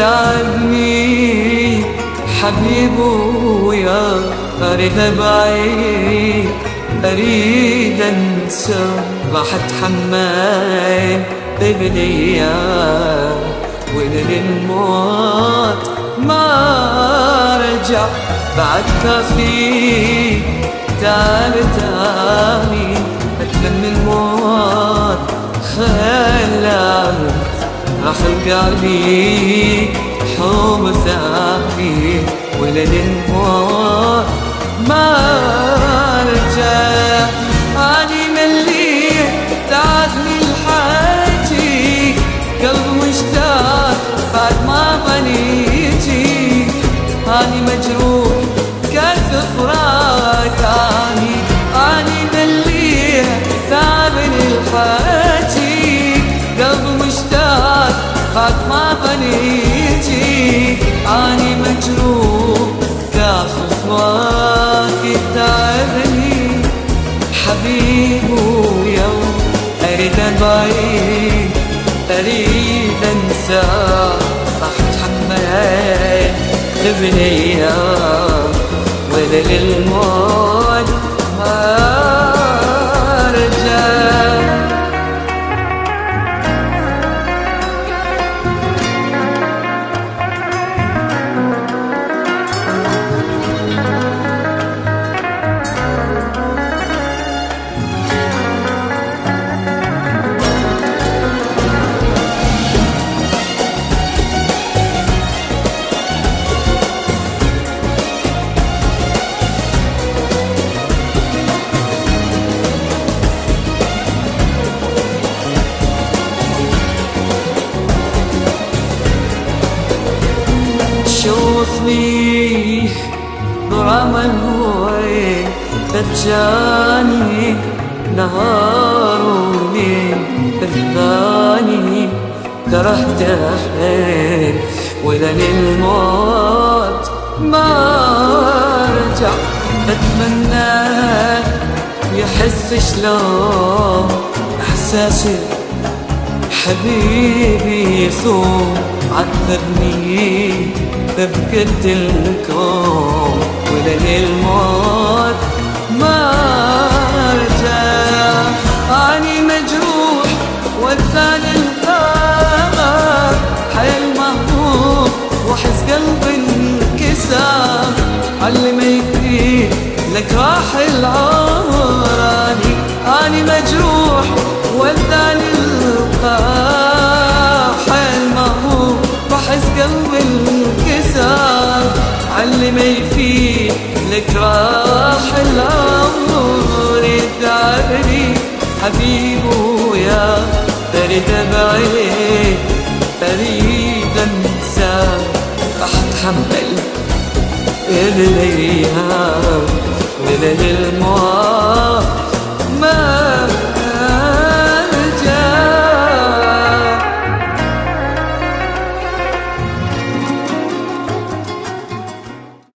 تعبني حبيب ويا أريد أبعد أريد أنسى راح أتحمل ببنية وللموت ما رجع بعد كافي تاني أتمنى الموت خلت راح القلبي حب ثاني وللموت ما رجع أني مليت تعبني الحاجي قلب مشتاق بعد ما بنيتي أني مجروح كثر فراق أني مليت تعبني الحاجي قلب مشتاق بعد ما بنيتي أني مجروح كثر فراق تعبني حبيب ويوم أريد أبعد أريد أنسى راح أتحمل بنية وللموت ما رجع شوفني برمى الهوي دجاني نهار وليل الثاني كرهته وللموت ما رجع أتمنى يحس شلون إحساسي حبيبي يثوم عذبني ببكت الكون وللموت ما رجع أني مجروح والثاني القمر حيل مهموم وحس قلبي انكسر علي ما يكفي لك راح العمر أني مجروح والثاني القمر حيل مهموم وحس قلبي انكسر علي ما يفيد لك راح العمر يتعبني حبيب ويا أريد أبعد أريد أنسى راح أتحمل إليها وللموت